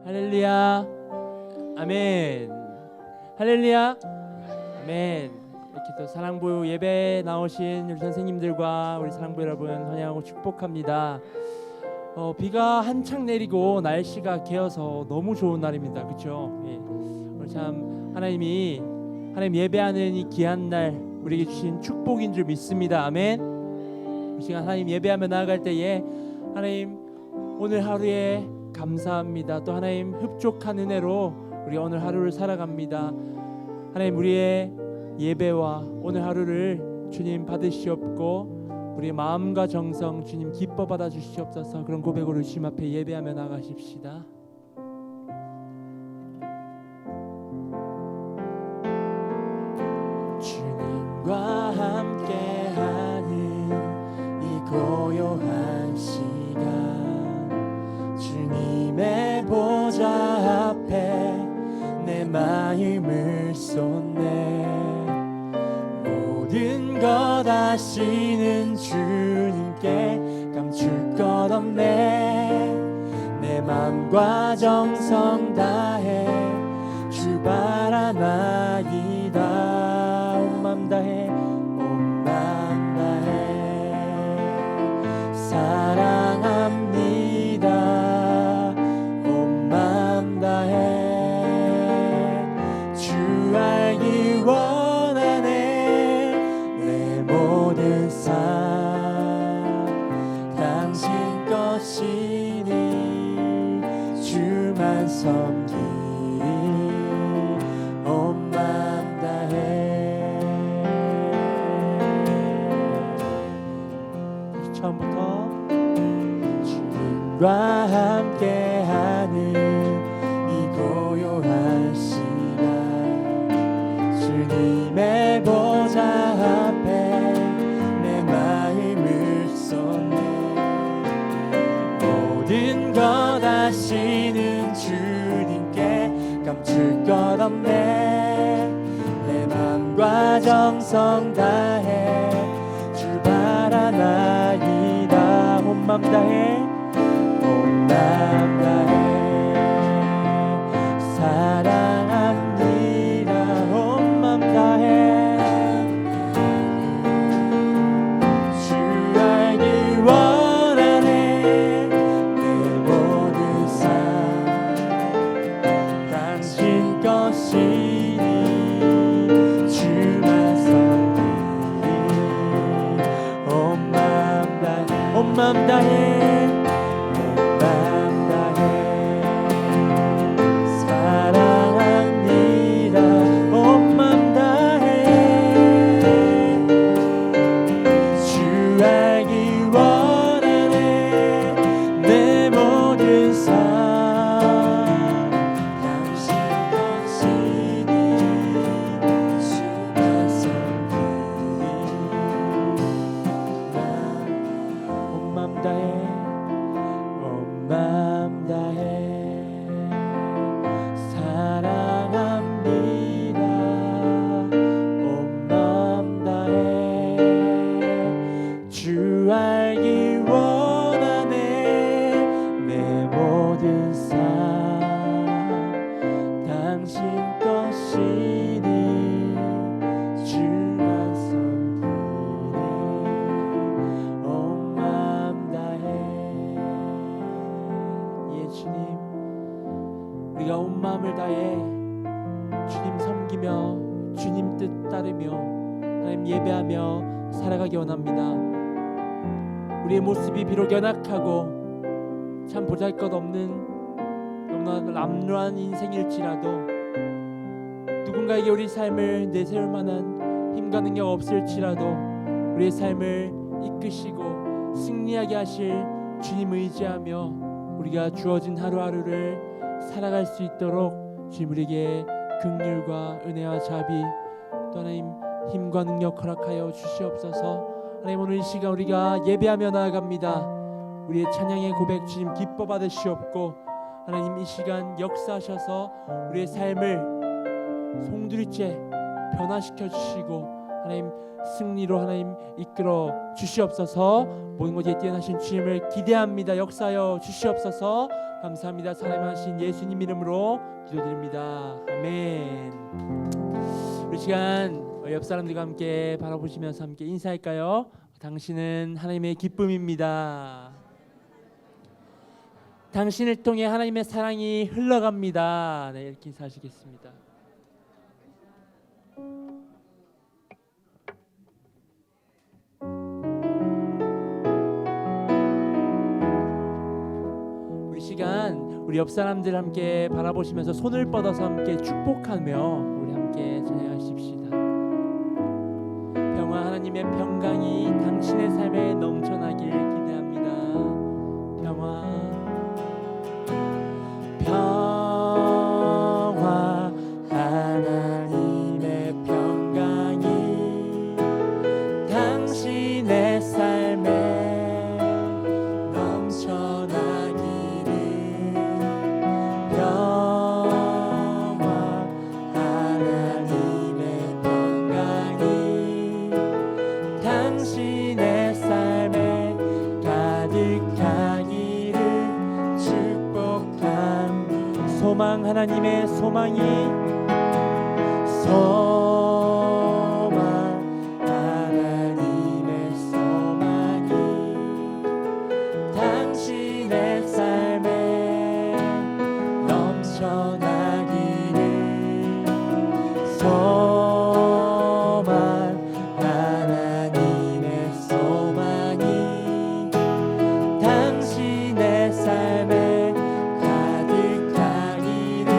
할렐루야. 아멘. 할렐루야. 아멘. 이렇게 또 사랑부 예배에 나오신 우리 선생님들과 우리 사랑부 여러분 환영하고 축복합니다. 비가 한창 내리고 날씨가 개어서 너무 좋은 날입니다. 그렇죠? 예. 오늘 참 하나님 예배하는 이 귀한 날 우리에게 주신 축복인 줄 믿습니다. 아멘. 이 시간 하나님 예배하며 나아갈 때에 하나님 오늘 하루에 감사합니다. 또 하나님 흡족한 은혜로 우리 오늘 하루를 살아갑니다. 하나님 우리의 예배와 오늘 하루를 주님 받으시옵고 우리의 마음과 정성 주님 기뻐 받아 주시옵소서. 그런 고백으로 주님 앞에 예배하며 나가십시다. 주님과 함께하는 이 고요한 시간 주님의 보좌 앞에 내 마음을 쏟네. 모든 것 아시는 주님께 감출 것 없네. 내 맘과 정성 다해 출발하나이다. 온 맘 다해 온 맘 다해 사랑합니다. 온 맘 다해 주 알기 원하네. 내 모든 삶 당신 것이니 주만 섬기리. 온 맘 다해. 처음부터 주님과 함께하는 이 고요한 시간 주님의 보좌 앞에 내 마음을 쏟네. 모든 것 아시는 주님께 감출 것 없네. 내 맘과 정성 다해 출발하나이다. 온 맘 다해 온 맘 다해 사랑합니다. 온 맘 다해 주 알기 원하네. 내 모든 삶 당신 것이니 주만 섬기리. 온 맘 다해 온 맘 다해 우리가 온 마음을 다해 주님 섬기며 주님 뜻 따르며 하나님 예배하며 살아가기 원합니다. 우리의 모습이 비록 연약하고 참 보잘것없는 너무나 남루한 인생일지라도 누군가에게 우리 삶을 내세울 만한 힘과 능력 없을지라도 우리의 삶을 이끄시고 승리하게 하실 주님 의지하며 우리가 주어진 하루하루를 살아갈 수 있도록 주님 우리에게 긍휼과 은혜와 자비 또 하나님 힘과 능력 허락하여 주시옵소서. 하나님 오늘 이 시간 우리가 예배하며 나아갑니다. 우리의 찬양의 고백 주님 기뻐 받으시옵고 하나님 이 시간 역사하셔서 우리의 삶을 송두리째 변화시켜 주시고 하나님 승리로 하나님 이끌어 주시옵소서. 모든 것에 뛰어나신 주님을 기대합니다. 역사여 주시옵소서. 감사합니다. 사랑하신 예수님 이름으로 기도드립니다. 아멘. 우리 시간 옆 사람들과 함께 바라보시면서 함께 인사할까요? 당신은 하나님의 기쁨입니다. 당신을 통해 하나님의 사랑이 흘러갑니다. 네, 이렇게 인사하시겠습니다. 우리 시간 우리 옆 사람들 함께 바라보시면서 손을 뻗어서 함께 축복하며 우리 함께 찬양하십시다. 평화 하나님의 평강이 당신의 삶에 넘쳐나길 기대합니다. 평화 하나님의 평강이 당신의 삶에 넘쳐나기를. 평화 하나님의 평강이 당신의 삶에 가득하기를 축복합니다. 소망 하나님의 소망이 소망 하나님의 소망이 당신의 삶에 넘쳐나기를. 소망 하나님의 소망이 당신의 삶에 가득하기를.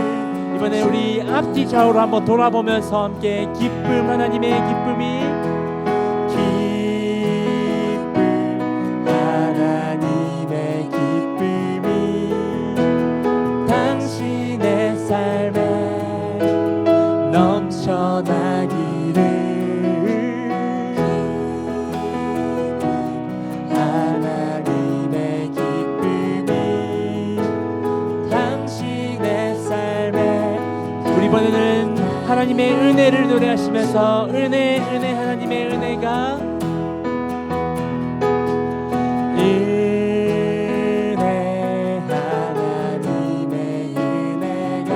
이번에 우리 앞뒤 좌우로 한번 돌아보면서 함께 기쁨 하나님의 기쁨이 하나님의 기쁨이 당신의 삶에 넘쳐나기를. 하나님의 기쁨이 당신의 삶에. 우리 이번에는 하나님의 은혜를 노래하시면서 은혜 하나님의 은혜가 하나님의 은혜가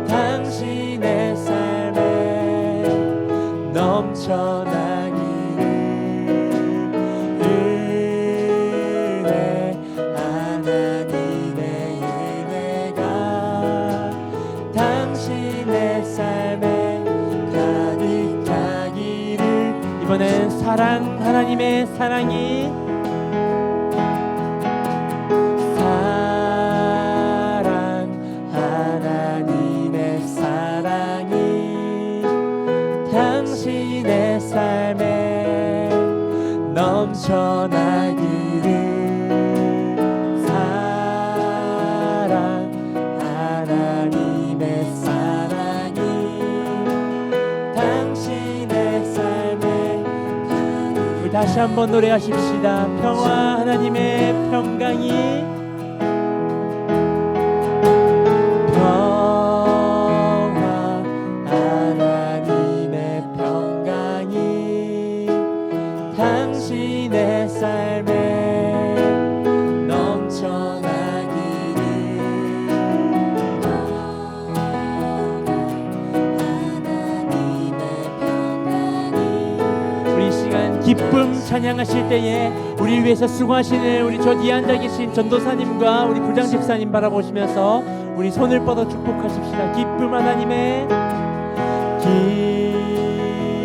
당신의 삶에 넘쳐나기를. 은혜 하나님의 은혜가 당신의 삶에 가득하기를. 이번엔 사랑 하나님의 사랑이 하나님의 사랑이 당신의 삶에 넘쳐나기를. 사랑 하나님의 사랑이 당신의 삶에. 우리 다시 한번 노래하십시다. 평화 하나님의 평강이 하나님의 평강이 당신의 삶에 넘쳐나기를. 하나님의 평강이. 우리 시간 기쁨 찬양하실 때에 우리 위해서 수고하시는 우리 저 뒤에 앉아 계신 전도사님과 우리 부장 집사님 바라보시면서 우리 손을 뻗어 축복하십시다. 기쁨 하나님의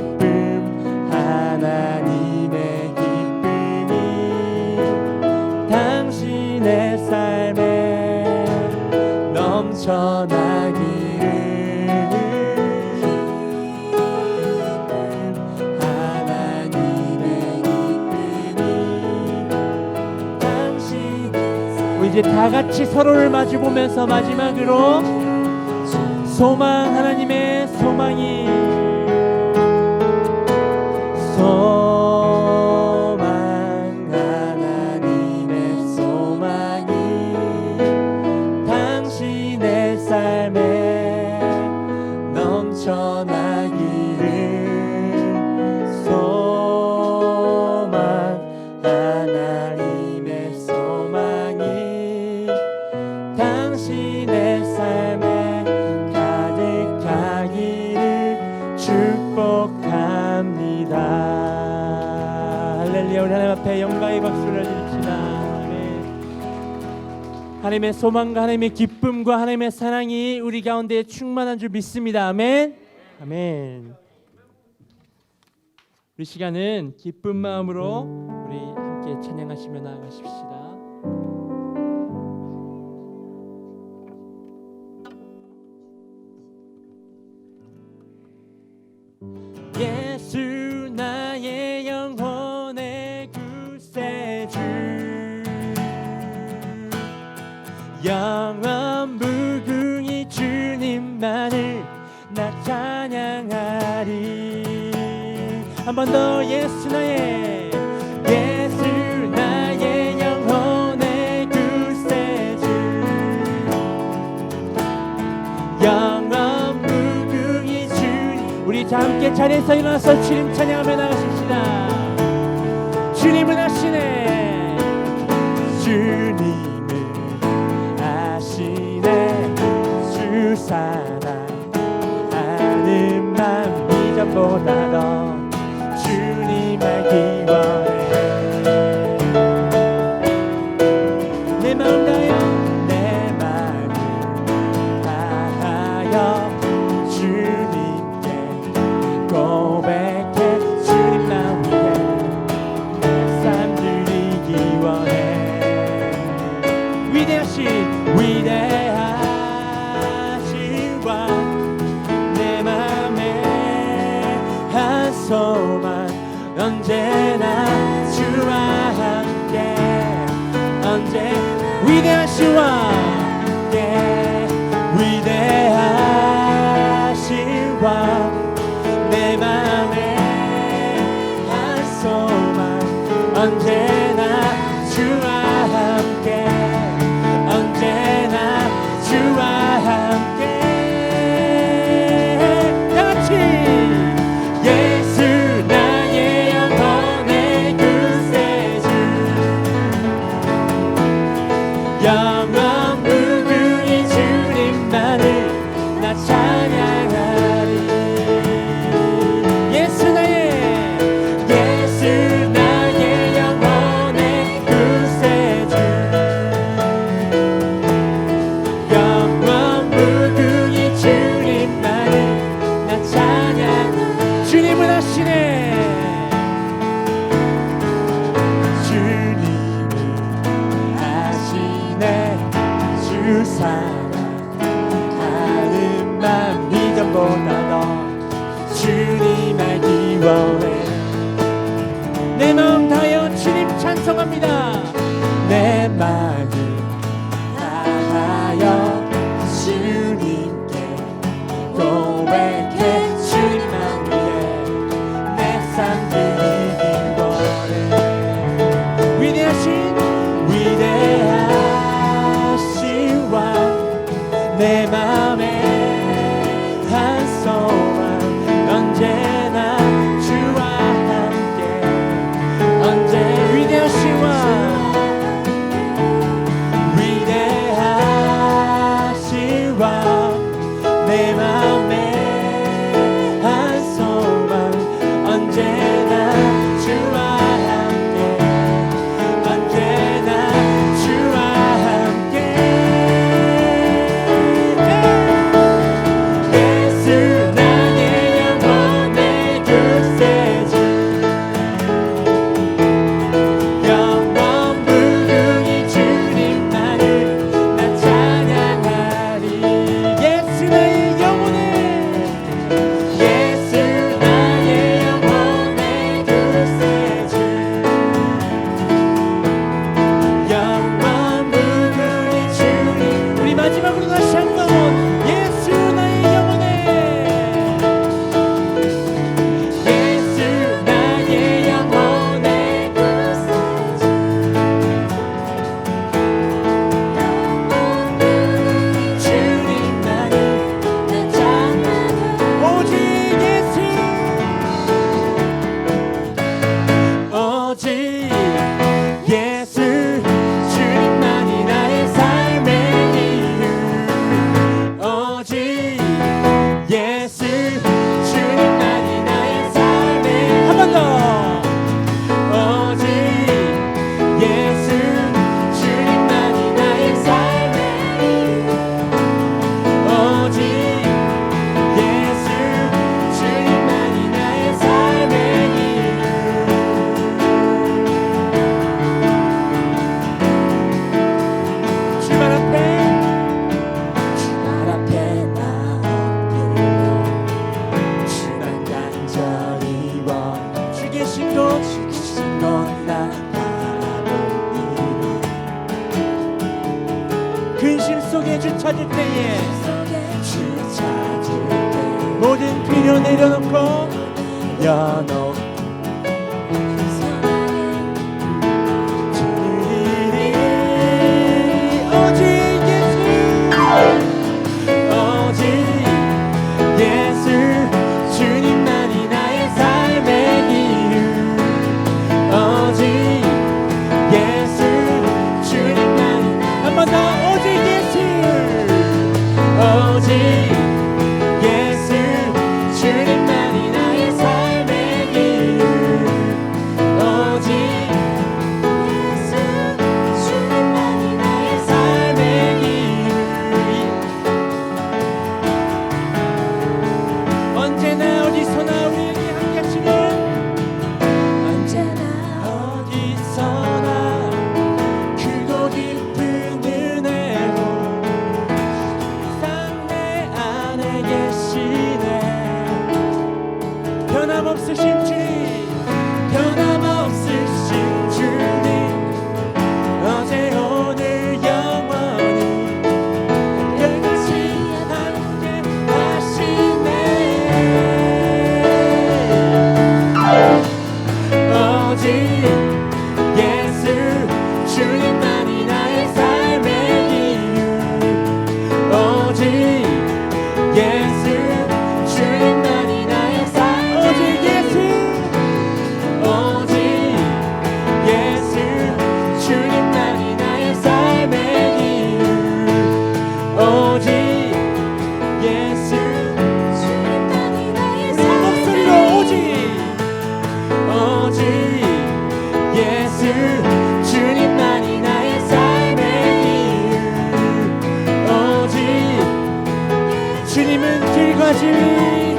기쁨 하나님의 기쁨이 당신의 삶에 넘쳐나기를. 하나님의 기쁨이 당신의. 우리 이제 다 같이 서로를 마주 보면서 마지막으로 소망 하나님의 소망이 소망 하나님의 소망이 당신의 삶에 넘쳐나기를. 하나님의 소망이 당신의 삶에 가득하기를 축복합니다. 할렐루야. 우리 하나님 앞에 영광의 박수를 드립시다. 아멘. 하나님의 소망과 하나님의 기쁨과 하나님의 사랑이 우리 가운데 충만한 줄 믿습니다. 아멘. 아멘. 우리 시간은 기쁜 마음으로 우리 함께 찬양하시며 나아가십시다. 예수 나의 영혼의 구세주, 영원 무궁히 주님만을 나 찬양하리. 한 번 더. 예수 나의 영혼의 구세주, 영원 무궁히 주님. 우리 다 함께 자리에서 일어나서 주님 찬양하며 나가십시다. 주님은 아시네, 주님은 아시네, 주 사랑하는 맘 이전보다 더 주님 알기 원해. 내 마음 다하여 주님께 고백해. 주님 나 위해 내 삶 드리기 원해. 위대하신 왕, 내 맘에 한 소망, 언제나 주와 함께, 위대하신 왕, 위대하신 왕, 내 맘에 한 소망, 언제나 주와 함께, 언제나 주와 함께. 다같이 예수 나의 영혼의 구세주, 영원 무궁히 주님만을 나 찬양하리. 예수 나의 영혼의 구세주, 영원 무궁히 주님만을 나 찬양하리. 주님은 아시네, 주님은 아시네, 주 사랑하는 맘 이전보다 더 주님 알기 원해. 내 마음 다하여 주님 찬송합니다. 내 마음 다하여 주님께 고백해. 주님 나 위해 내 삶 드리기 원해. 위대하신 왕, 내 맘에 한 소망, 언제나 주와 함께, 위대하신 왕, 속에 주 찾을 때에 모든 필요 내려놓고 변함없으신 주님 어제 오늘 영원히 끝까지 함께 하시네. 오직 예수 주님만이 나의 삶의 이유. 오직 예수 주님만이 나의 오직 예수 주님만이 나의 삶의 이유. 오직 예수 주님만이 나의 삶의 목소리로 오직 예수 주님만이 나의 삶의 이유. 오직 주님은 길과 진리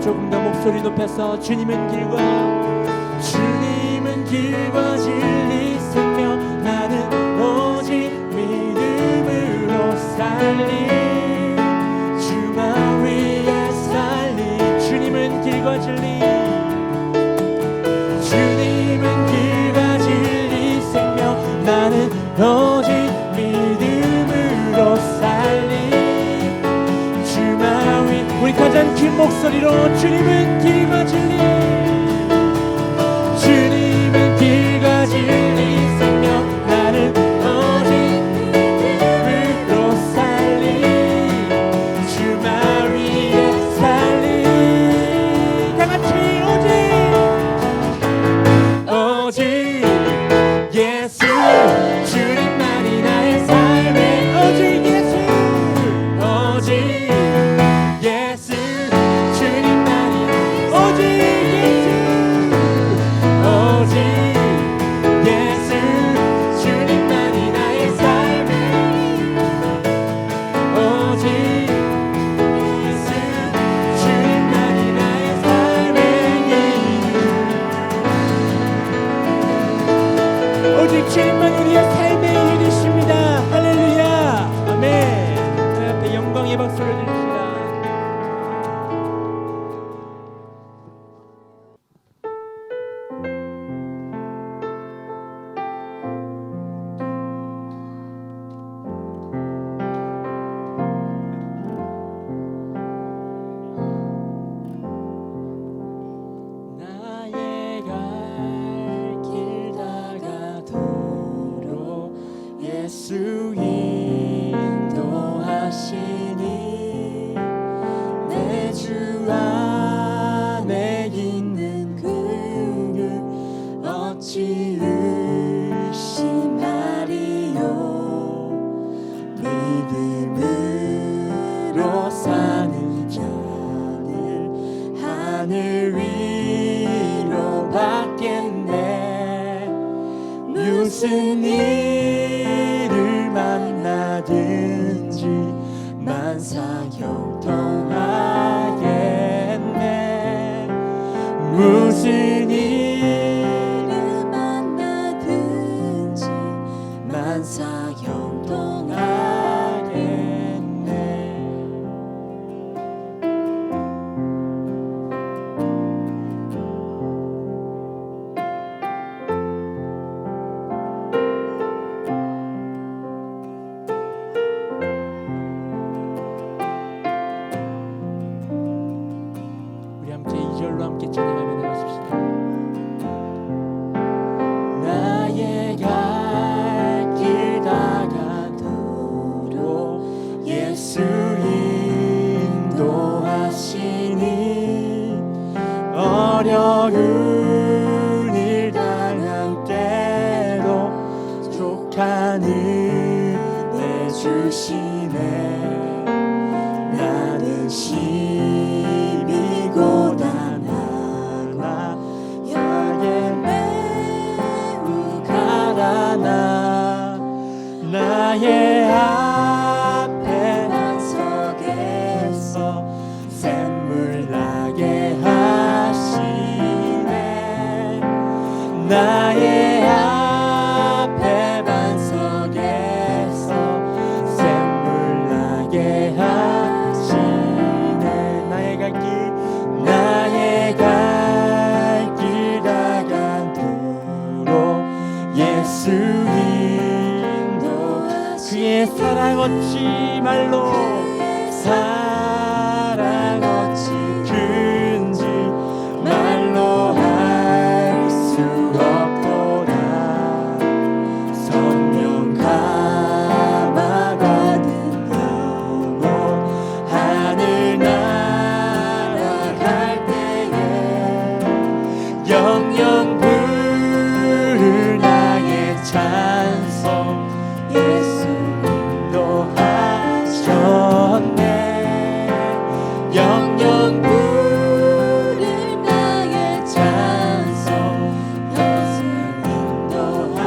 조금 더 목소리 높여서 주님은 길과 진리 생명 나는 오직 믿음으로 살리. 주만 위에 살리. 주님은 길과 진리 생명 나는 오직 믿음으로 살리. 주만 위 우리 가장 큰 목소리로 주님은 길과 진리 생명 나는 오직 믿음으로 살리. 주만 위에 살리. 다같이 오직 예수 주님만이 나의 삶의 오직 예수 주님만이 오직 예수 주님만이 나의 삶의 오직 예수 주님만이 나의 삶의 오직 주님만 우리의 삶의 이유이십니다. 할렐루야. 아멘. 하나님 앞에 영광의 박수를 드립시다. 나의 갈 길 다가도록 예수 인도하시니 내 주 안에 있는 그를 어찌 의심하리요. 믿음으로 사는 자는 하늘 위로 받겠네. 무슨 일을 만나든지 만사형통하겠네. 무슨 일을 만나든지 만사형통하겠네. 우리 함께 2절로 함께 찬양하며 나가십시다. 나의 갈 길 다가도록 예수 인도하시니 어려운 일 당할 때도 족한 은혜 주시네. 나는 심히 고단하나 나의 매우 가라나 나의 앞에 반석에서 샘물 나게 하시네. 나의 앞에 반석에서 샘물 나게 하시네. 나의 갈 길 다간도록 예수 그의 사랑 어찌 말로 사랑 어찌 큰지 말로 할 수 없도다. 성령 감화받은 영혼 하늘 날아갈 때에 영영 부를 나의 찬송 예수 인도하셨네. 영영 부를 나의 찬송 예수 인도하셨네.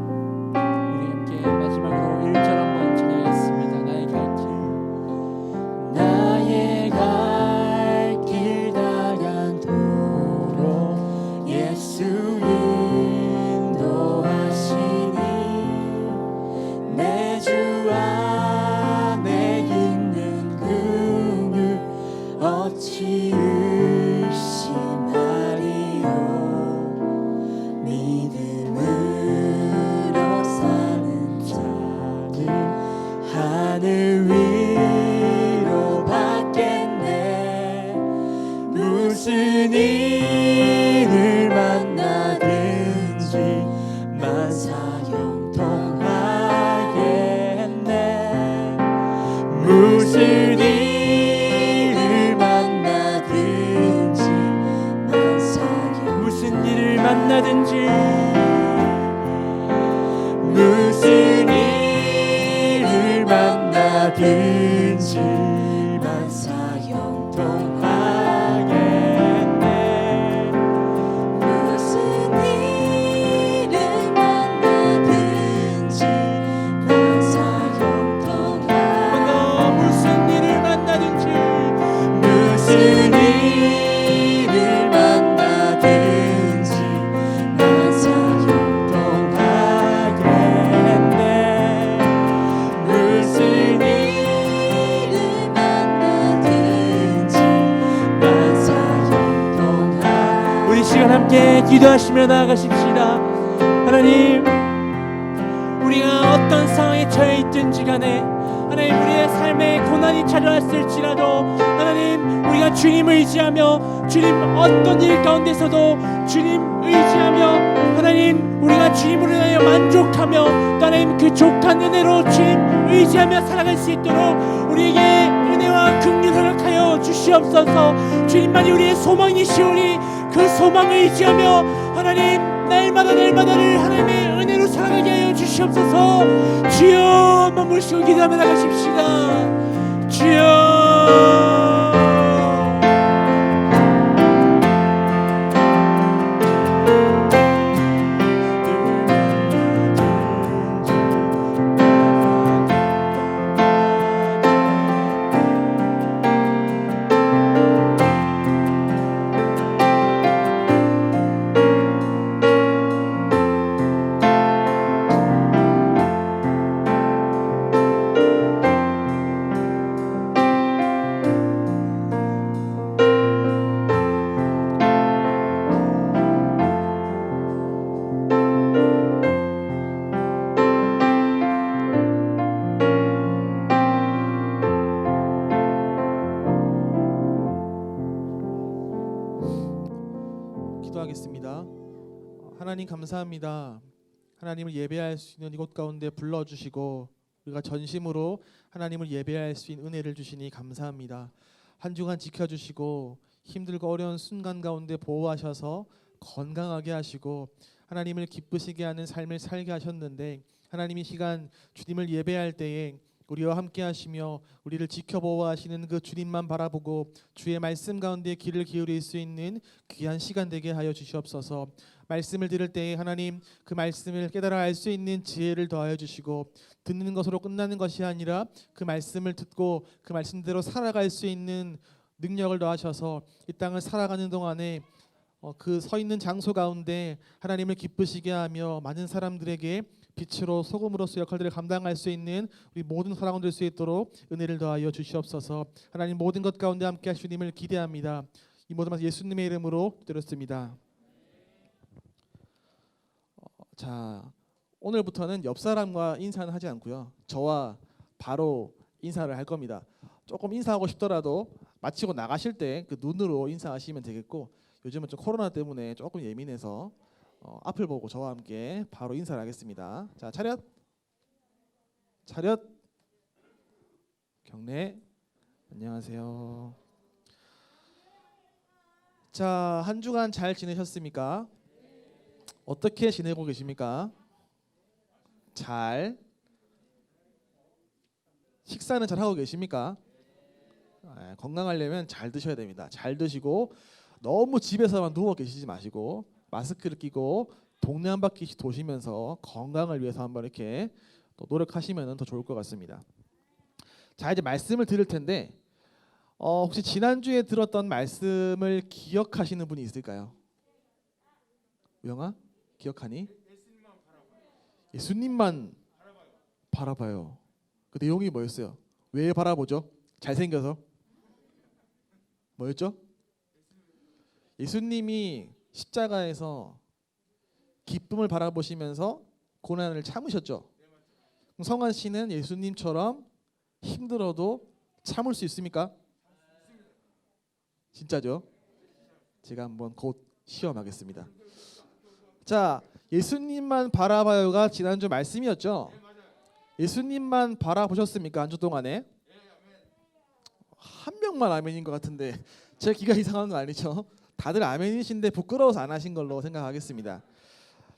우리 함께 마지막으로 1절 한번 찬양하겠습니다. 나의 갈 길 다간도록 예수 인도하시니 내 주 안에 있는 긍휼 어찌 의심하리요. 믿음으로 사는 자들 하늘 위로 받겠네. 무슨 일을 만나든지 만사형통하겠네. 무슨 일을 만나든지 무슨 일을 만나든지 무슨 일을 만나든지 만사형통하겠네. 무슨 일을 만나든지 만사형통하겠네. 무슨 일을 만나든지 무슨 일을 만나든지 만사형통하겠네. 무슨 일을 만나든지 만사형통하겠네. 우리 시간 함께 기도하시며 나아가십시다. 하나님, 우리가 어떤 상황에 처해 있든지 간에 하나님 우리의 삶에 고난이 찾아왔을지라도 하나님 우리가 주님 의지하며 주님 어떤 일 가운데서도 주님 의지하며 하나님 우리가 주님으로 인하여 만족하며 또 하나님 그 족한 은혜로 주님 의지하며 살아갈 수 있도록 우리에게 은혜와 긍휼을 허락하여 주시옵소서. 주님만이 우리의 소망이시오니 그 소망을 의지하며 하나님 날마다를 하나님의 은혜로 살아가게 하여 주시옵소서. 주여, 한번 물시고 기도하며 나가십시다. 주여. 기도하겠습니다. 하나님 감사합니다. 하나님을 예배할 수 있는 이곳 가운데 불러주시고 우리가 전심으로 하나님을 예배할 수 있는 은혜를 주시니 감사합니다. 한 주간 지켜주시고 힘들고 어려운 순간 가운데 보호하셔서 건강하게 하시고 하나님을 기쁘시게 하는 삶을 살게 하셨는데, 하나님 이 시간 주님을 예배할 때에 우리와 함께 하시며 우리를 지켜보호하시는 그 주님만 바라보고 주의 말씀 가운데 귀를 기울일 수 있는 귀한 시간 되게 하여 주시옵소서. 말씀을 들을 때에 하나님 그 말씀을 깨달아 알 수 있는 지혜를 더하여 주시고, 듣는 것으로 끝나는 것이 아니라 그 말씀을 듣고 그 말씀대로 살아갈 수 있는 능력을 더하셔서 이 땅을 살아가는 동안에 그 서 있는 장소 가운데 하나님을 기쁘시게 하며 많은 사람들에게 빛으로 소금으로서 역할들을 감당할 수 있는 우리 모든 사랑원 될 수 있도록 은혜를 더하여 주시옵소서. 하나님 모든 것 가운데 함께 하실 주님을 기대합니다. 이 모든 말 예수님의 이름으로 드렸습니다. 자, 오늘부터는 옆 사람과 인사는 하지 않고요, 저와 바로 인사를 할 겁니다. 조금 인사하고 싶더라도 마치고 나가실 때 그 눈으로 인사하시면 되겠고, 요즘은 좀 코로나 때문에 조금 예민해서 앞을 보고 저와 함께 바로 인사를 하겠습니다. 자, 차렷, 차렷, 경례. 안녕하세요. 자, 한 주간 잘 지내셨습니까? 어떻게 지내고 계십니까? 잘. 식사는 잘 하고 계십니까? 건강하려면 잘 드셔야 됩니다. 잘 드시고 너무 집에서만 누워 계시지 마시고 마스크를 끼고 동네 한 바퀴씩 도시면서 건강을 위해서 한번 이렇게 또 노력하시면 더 좋을 것 같습니다. 자, 이제 말씀을 들을 텐데 혹시 지난주에 들었던 말씀을 기억하시는 분이 있을까요? 우영아? 기억하니? 예수님만 바라봐요. 그 내용이 뭐였어요? 왜 바라보죠? 잘생겨서? 뭐였죠? 예수님이 십자가에서 기쁨을 바라보시면서 고난을 참으셨죠. 성환 씨는 예수님처럼 힘들어도 참을 수 있습니까? 진짜죠? 제가 한번 곧 시험하겠습니다. 자, 예수님만 바라봐요가 지난주 말씀이었죠. 예수님만 바라보셨습니까? 한 주 동안에? 한 명만 아멘인 것 같은데 제 귀가 이상한 거 아니죠? 다들 아멘이신데 부끄러워서 안 하신 걸로 생각하겠습니다.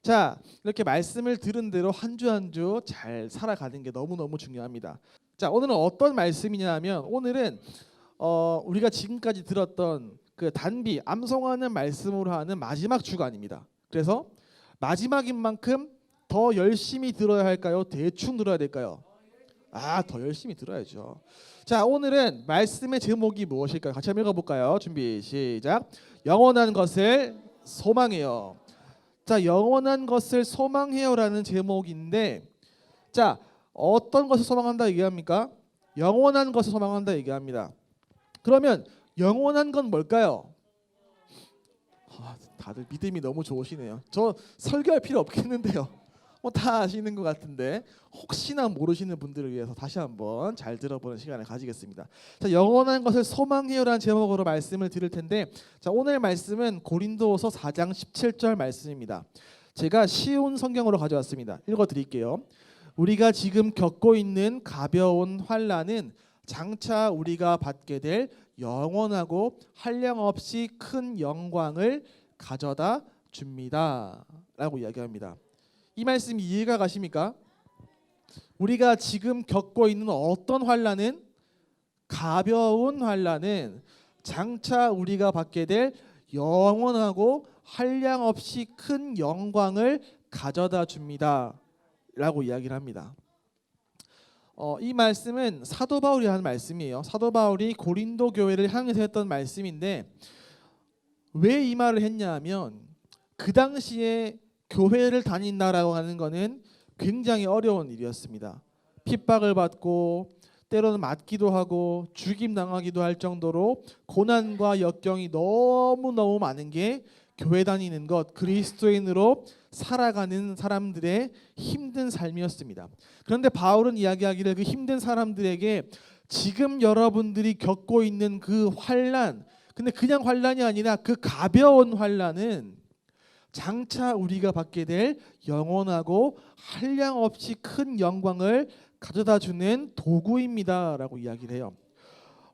자, 이렇게 말씀을 들은 대로 한 주 한 주 잘 살아가는 게 너무너무 중요합니다. 자, 오늘은 어떤 말씀이냐 면, 오늘은 우리가 지금까지 들었던 그 단비 암송하는 말씀으로 하는 마지막 주간입니다. 그래서 마지막인 만큼 더 열심히 들어야 할까요? 대충 들어야 될까요? 더 열심히 들어야죠. 자, 오늘은 말씀의 제목이 무엇일까요? 같이 한번 읽어볼까요? 준비 시작. 영원한 것을 소망해요. 자, 영원한 것을 소망해요라는 제목인데, 자, 어떤 것을 소망한다 얘기합니까? 영원한 것을 소망한다 얘기합니다. 그러면 영원한 건 뭘까요? 다들 믿음이 너무 좋으시네요. 저 설교할 필요 없겠는데요. 다 아시는 것 같은데 혹시나 모르시는 분들을 위해서 다시 한번 잘 들어보는 시간을 가지겠습니다. 자, 영원한 것을 소망해요라는 제목으로 말씀을 드릴 텐데, 자, 오늘 말씀은 고린도후서 4장 17절 말씀입니다. 제가 쉬운 성경으로 가져왔습니다. 읽어드릴게요. 우리가 지금 겪고 있는 가벼운 환난은 장차 우리가 받게 될 영원하고 한량없이 큰 영광을 가져다 줍니다라고 이야기합니다. 이 말씀이 이해가 가십니까? 우리가 지금 겪고 있는 어떤 환난은 가벼운 환난은 장차 우리가 받게 될 영원하고 한량없이 큰 영광을 가져다 줍니다라고 이야기를 합니다. 이 말씀은 사도 바울이 한 말씀이에요. 사도 바울이 고린도 교회를 향해서 했던 말씀인데 왜 이 말을 했냐면 그 당시에 교회를 다닌다라고 하는 것은 굉장히 어려운 일이었습니다. 핍박을 받고 때로는 맞기도 하고 죽임 당하기도 할 정도로 고난과 역경이 너무너무 많은 게 교회 다니는 것, 그리스도인으로 살아가는 사람들의 힘든 삶이었습니다. 그런데 바울은 이야기하기를 그 힘든 사람들에게 지금 여러분들이 겪고 있는 그 환난, 근데 그냥 환난이 아니라 그 가벼운 환난은 장차 우리가 받게 될 영원하고 한량없이 큰 영광을 가져다 주는 도구입니다라고 이야기를 해요.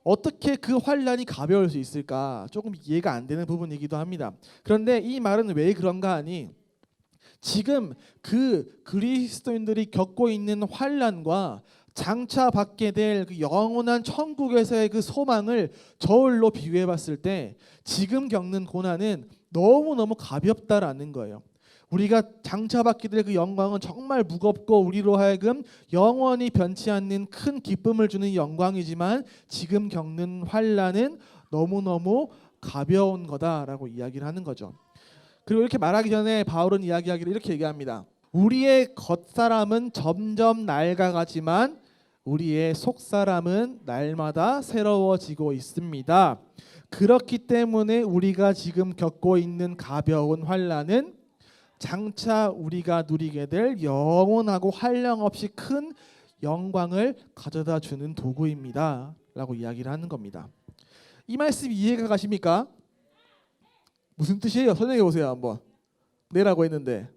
어떻게 그 환난이 가벼울 수 있을까? 조금 이해가 안 되는 부분이기도 합니다. 그런데 이 말은 왜 그런가 하니 지금 그 그리스도인들이 겪고 있는 환난과 장차 받게 될 그 영원한 천국에서의 그 소망을 저울로 비교해 봤을 때 지금 겪는 고난은 너무너무 가볍다라는 거예요. 우리가 장차 받게 될 그 영광은 정말 무겁고 우리로 하여금 영원히 변치 않는 큰 기쁨을 주는 영광이지만 지금 겪는 환난은 너무너무 가벼운 거다라고 이야기를 하는 거죠. 그리고 이렇게 말하기 전에 바울은 이야기하기를 이렇게 얘기합니다. 우리의 겉사람은 점점 낡아가지만 우리의 속사람은 날마다 새로워지고 있습니다. 그렇기 때문에 우리가 지금 겪고 있는 가벼운 환난은 장차 우리가 누리게 될 영원하고 한량없이 큰 영광을 가져다 주는 도구입니다 라고 이야기를 하는 겁니다. 이 말씀이 이해가 가십니까? 무슨 뜻이에요? 설명해 보세요 한번. 내라고 했는데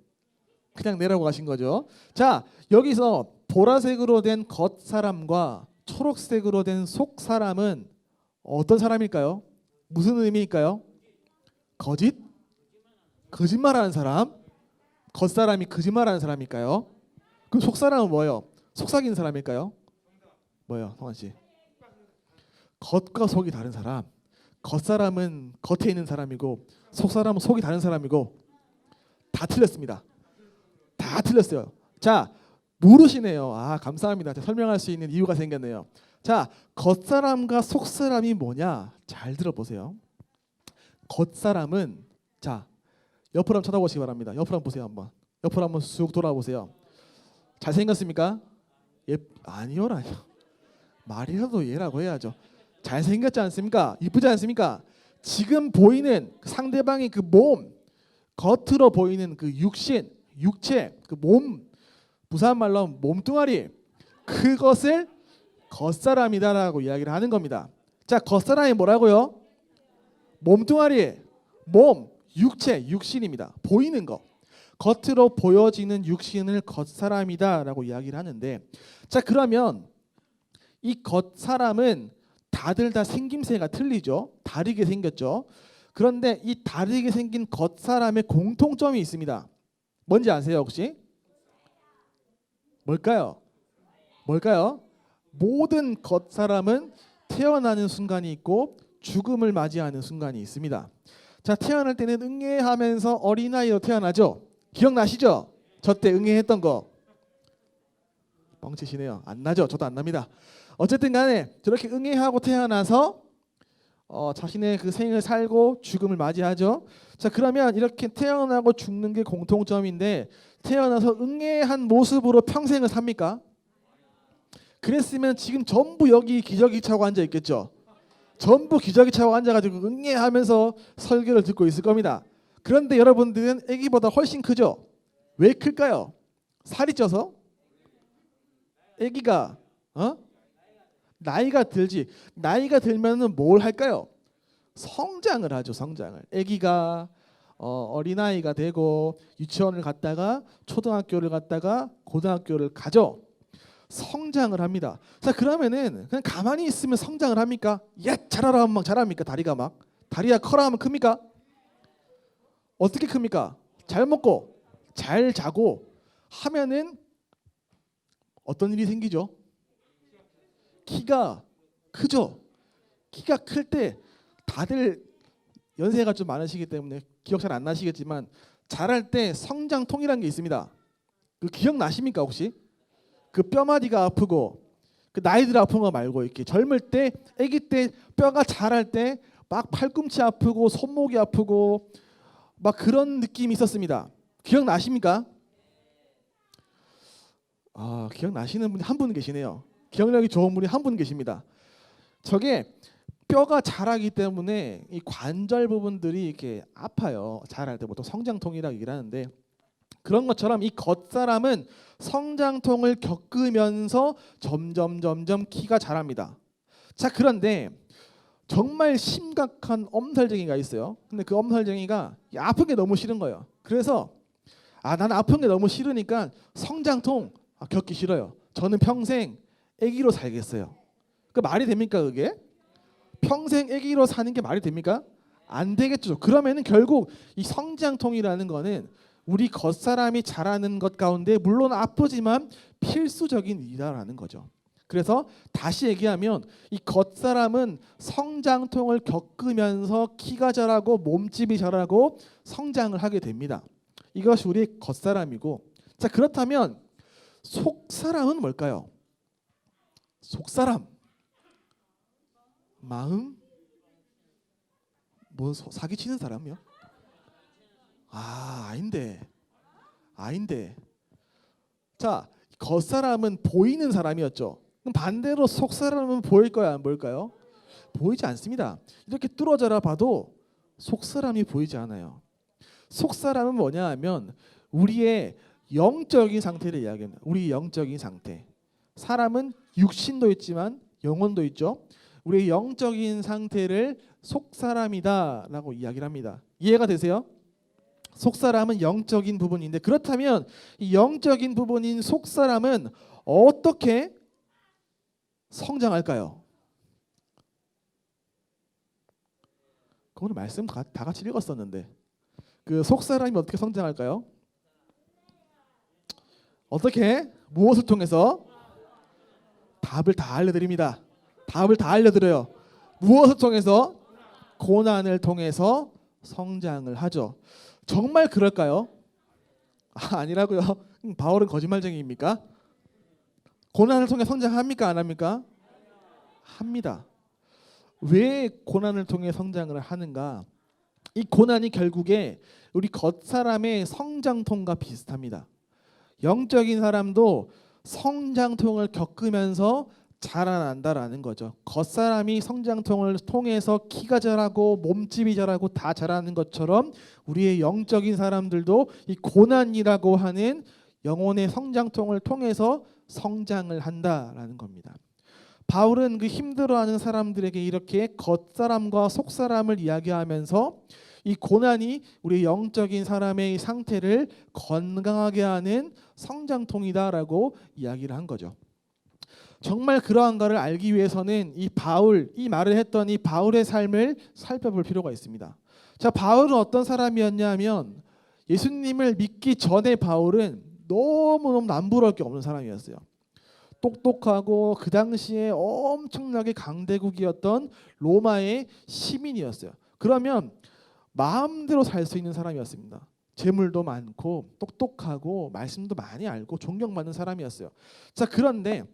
그냥 내라고 가신 거죠. 자, 여기서 보라색으로 된 겉사람과 초록색으로 된 속사람은 어떤 사람일까요? 무슨 의미일까요? 거짓말하는 사람? 겉사람이 거짓말하는 사람일까요? 그럼 속사람은 뭐예요? 속삭이는 사람일까요? 뭐예요, 성환 씨? 겉과 속이 다른 사람. 겉사람은 겉에 있는 사람이고 속사람은 속이 다른 사람이고 다 틀렸습니다. 다 틀렸어요. 자, 모르시네요. 아, 감사합니다. 설명할 수 있는 이유가 생겼네요. 자, 겉사람과 속사람이 뭐냐? 잘 들어보세요. 겉사람은 자, 옆으로 한번 쳐다보시기 바랍니다. 옆으로 한번 보세요. 한번. 옆으로 한번 쑥 돌아보세요. 잘생겼습니까? 예, 아니요라뇨. 말이라도 얘라고 해야죠. 잘생겼지 않습니까? 이쁘지 않습니까? 지금 보이는 상대방의 그 몸, 겉으로 보이는 그 육신, 육체, 그 몸, 부산 말로 몸뚱아리, 그것을 겉사람이다라고 이야기를 하는 겁니다. 자, 겉사람이 뭐라고요? 몸뚱아리, 몸, 육체, 육신입니다. 보이는 거. 겉으로 보여지는 육신을 겉사람이다라고 이야기를 하는데, 자, 그러면 이 겉사람은 다들 다 생김새가 틀리죠. 다르게 생겼죠. 그런데 이 다르게 생긴 겉사람의 공통점이 있습니다. 뭔지 아세요 혹시? 뭘까요? 모든 겉사람은 태어나는 순간이 있고 죽음을 맞이하는 순간이 있습니다. 자, 태어날 때는 응애하면서 어린아이로 태어나죠. 기억나시죠? 저 때 응애했던 거. 뻥치시네요. 안 나죠? 저도 안 납니다. 어쨌든 간에 저렇게 응애하고 태어나서 자신의 그 생을 살고 죽음을 맞이하죠. 자, 그러면 이렇게 태어나고 죽는 게 공통점인데 태어나서 응애한 모습으로 평생을 삽니까? 그랬으면 지금 전부 여기 기저귀 차고 앉아 있겠죠. 전부 기저귀 차고 앉아가지고 응애하면서 설교를 듣고 있을 겁니다. 그런데 여러분들은 아기보다 훨씬 크죠. 왜 클까요? 살이 쪄서? 아기가 나이가 들지. 나이가 들면은 뭘 할까요? 성장을 하죠. 성장을. 아기가 어린아이가 되고 유치원을 갔다가 초등학교를 갔다가 고등학교를 가죠. 성장을 합니다. 자, 그러면은 그냥 가만히 있으면 성장을 합니까? 야, 자라라 하면 막 자랍니까? 다리가 커라 하면 큽니까? 어떻게 큽니까? 잘 먹고 잘 자고 하면은 어떤 일이 생기죠? 키가 크죠. 키가 클 때 다들 연세가 좀 많으시기 때문에 기억 잘 안 나시겠지만 자랄 때 성장통이라는 게 있습니다. 그 기억나십니까 혹시? 그 뼈마디가 아프고 그 나이들 아픈 거 말고 이렇게 젊을 때 아기 때 뼈가 자랄 때 막 팔꿈치 아프고 손목이 아프고 막 그런 느낌이 있었습니다. 기억나십니까? 아, 기억나시는 분이 한 분 계시네요. 기억력이 좋은 분이 한 분 계십니다. 저게 뼈가 자라기 때문에 이 관절 부분들이 이렇게 아파요. 자랄 때 보통 성장통이라고 얘기를 하는데 그런 것처럼 이 겉사람은 성장통을 겪으면서 점점 키가 자랍니다. 자, 그런데 정말 심각한 엄살쟁이가 있어요. 근데 그 엄살쟁이가 아픈 게 너무 싫은 거예요. 그래서 나는 아픈 게 너무 싫으니까 성장통 겪기 싫어요. 저는 평생 아기로 살겠어요. 그 말이 됩니까 그게? 평생 아기로 사는 게 말이 됩니까? 안 되겠죠. 그러면은 결국 이 성장통이라는 거는 우리 겉사람이 자라는 것 가운데 물론 아프지만 필수적인 일이라는 거죠. 그래서 다시 얘기하면 이 겉사람은 성장통을 겪으면서 키가 자라고 몸집이 자라고 성장을 하게 됩니다. 이것이 우리 겉사람이고, 자 그렇다면 속사람은 뭘까요? 속사람, 마음, 뭐 사기치는 사람이요? 아닌데. 자, 겉사람은 보이는 사람이었죠. 그럼 반대로 속사람은 보일 거야, 안 보일까요? 보이지 않습니다. 이렇게 뚫어져라 봐도 속사람이 보이지 않아요. 속사람은 뭐냐 하면 우리의 영적인 상태를 이야기합니다. 우리 영적인 상태. 사람은 육신도 있지만 영혼도 있죠. 우리의 영적인 상태를 속사람이다라고 이야기를 합니다. 이해가 되세요? 속사람은 영적인 부분인데 그렇다면 이 영적인 부분인 속사람은 어떻게 성장할까요? 오늘 말씀 다 같이 읽었었는데 그 속사람이 어떻게 성장할까요? 어떻게? 무엇을 통해서? 답을 다 알려드립니다. 답을 다 알려드려요. 무엇을 통해서? 고난을 통해서 성장을 하죠. 정말 그럴까요? 아니라고요. 바울은 거짓말쟁이입니까? 고난을 통해 성장합니까? 안 합니까? 합니다. 왜 고난을 통해 성장을 하는가? 이 고난이 결국에 우리 겉사람의 성장통과 비슷합니다. 영적인 사람도 성장통을 겪으면서 자라난다라는 거죠. 겉사람이 성장통을 통해서 키가 자라고 몸집이 자라고 다 자라는 것처럼 우리의 영적인 사람들도 이 고난이라고 하는 영혼의 성장통을 통해서 성장을 한다라는 겁니다. 바울은 그 힘들어하는 사람들에게 이렇게 겉사람과 속사람을 이야기하면서 이 고난이 우리 영적인 사람의 상태를 건강하게 하는 성장통이다라고 이야기를 한 거죠. 정말 그러한가를 알기 위해서는 이 말을 했던 이 바울의 삶을 살펴볼 필요가 있습니다. 자, 바울은 어떤 사람이었냐면 예수님을 믿기 전에 바울은 너무너무 남부러울 게 없는 사람이었어요. 똑똑하고 그 당시에 엄청나게 강대국이었던 로마의 시민이었어요. 그러면 마음대로 살 수 있는 사람이었습니다. 재물도 많고 똑똑하고 말씀도 많이 알고 존경받는 사람이었어요. 자, 그런데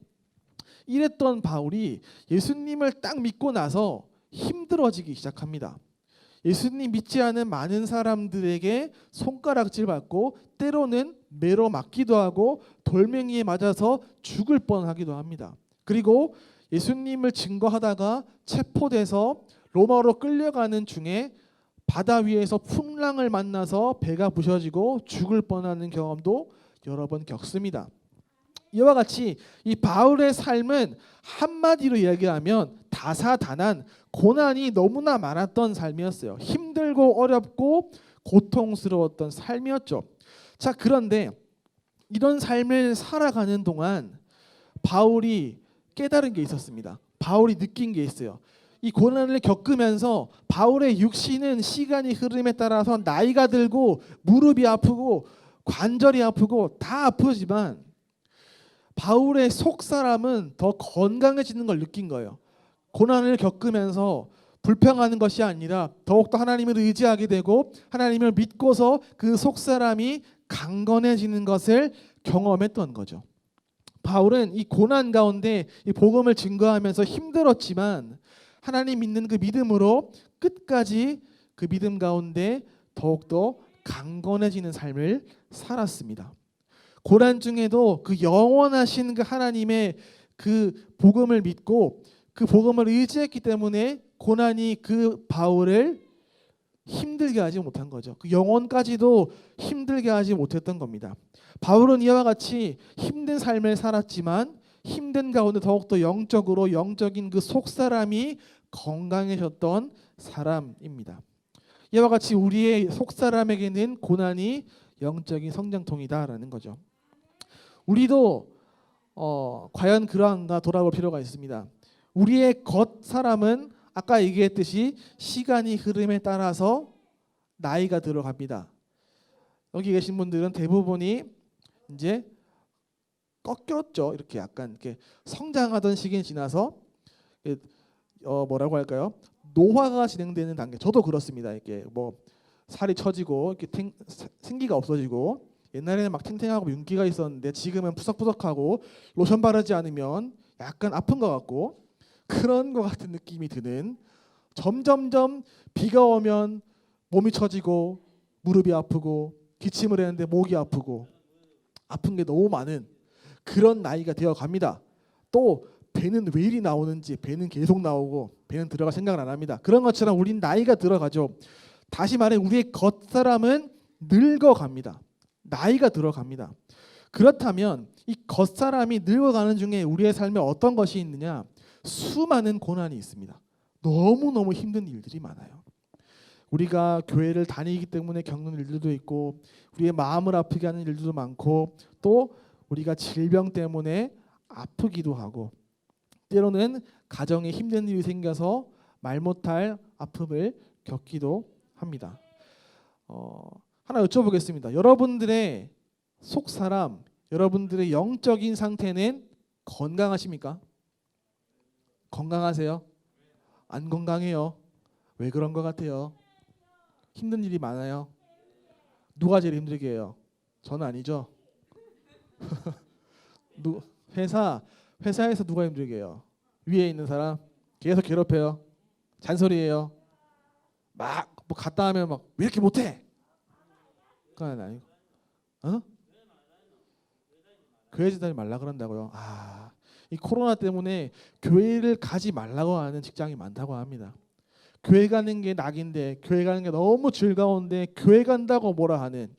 이랬던 바울이 예수님을 딱 믿고 나서 힘들어지기 시작합니다. 예수님 믿지 않은 많은 사람들에게 손가락질 받고 때로는 매로 맞기도 하고 돌멩이에 맞아서 죽을 뻔하기도 합니다. 그리고 예수님을 증거하다가 체포돼서 로마로 끌려가는 중에 바다 위에서 풍랑을 만나서 배가 부셔지고 죽을 뻔하는 경험도 여러 번 겪습니다. 이와 같이 이 바울의 삶은 한마디로 이야기하면 다사다난 고난이 너무나 많았던 삶이었어요. 힘들고 어렵고 고통스러웠던 삶이었죠. 자, 그런데 이런 삶을 살아가는 동안 바울이 깨달은 게 있었습니다. 바울이 느낀 게 있어요. 이 고난을 겪으면서 바울의 육신은 시간이 흐름에 따라서 나이가 들고 무릎이 아프고 관절이 아프고 다 아프지만 바울의 속사람은 더 건강해지는 걸 느낀 거예요. 고난을 겪으면서 불평하는 것이 아니라 더욱더 하나님을 의지하게 되고 하나님을 믿고서 그 속사람이 강건해지는 것을 경험했던 거죠. 바울은 이 고난 가운데 이 복음을 증거하면서 힘들었지만 하나님 믿는 그 믿음으로 끝까지 그 믿음 가운데 더욱더 강건해지는 삶을 살았습니다. 고난 중에도 그 영원하신 그 하나님의 그 복음을 믿고 그 복음을 의지했기 때문에 고난이 그 바울을 힘들게 하지 못한 거죠. 그 영혼까지도 힘들게 하지 못했던 겁니다. 바울은 이와 같이 힘든 삶을 살았지만 힘든 가운데 더욱더 영적인 그 속사람이 건강해졌던 사람입니다. 이와 같이 우리의 속사람에게는 고난이 영적인 성장통이다라는 거죠. 우리도 과연 그러한가 돌아볼 필요가 있습니다. 우리의 겉사람은 아까 얘기했듯이 시간이 흐름에 따라서 나이가 들어갑니다. 여기 계신 분들은 대부분이 이제 꺾였죠. 이렇게 약간 이렇게 성장하던 시기는 지나서 뭐라고 할까요? 노화가 진행되는 단계. 저도 그렇습니다. 이렇게 뭐 살이 처지고 이렇게 생기가 없어지고 옛날에는 막 탱탱하고 윤기가 있었는데 지금은 푸석푸석하고 로션 바르지 않으면 약간 아픈 것 같고 그런 것 같은 느낌이 드는 점점점 비가 오면 몸이 처지고 무릎이 아프고 기침을 했는데 목이 아프고 아픈 게 너무 많은 그런 나이가 되어 갑니다. 또 배는 왜 이리 나오는지 배는 계속 나오고 배는 들어갈 생각을 안 합니다. 그런 것처럼 우린 나이가 들어가죠. 다시 말해 우리의 겉사람은 늙어갑니다. 나이가 들어갑니다. 그렇다면 이 겉사람이 늙어가는 중에 우리의 삶에 어떤 것이 있느냐? 수많은 고난이 있습니다. 너무너무 힘든 일들이 많아요. 우리가 교회를 다니기 때문에 겪는 일들도 있고 우리의 마음을 아프게 하는 일들도 많고 또 우리가 질병 때문에 아프기도 하고 때로는 가정에 힘든 일이 생겨서 말 못할 아픔을 겪기도 합니다. 하나 여쭤보겠습니다. 여러분들의 속사람, 여러분들의 영적인 상태는 건강하십니까? 건강하세요? 안 건강해요? 왜 그런 것 같아요? 힘든 일이 많아요? 누가 제일 힘들게 해요? 저는 아니죠. 회사에서 누가 힘들게 해요? 위에 있는 사람 계속 괴롭혀요. 잔소리해요. 막 뭐 갔다 하면 막 왜 이렇게 못해? 그건 아니고, 교회 다니지 말라 그런다고요. 이 코로나 때문에 교회를 가지 말라고 하는 직장이 많다고 합니다. 교회 가는 게 낙인데 교회 가는 게 너무 즐거운데 교회 간다고 뭐라 하는,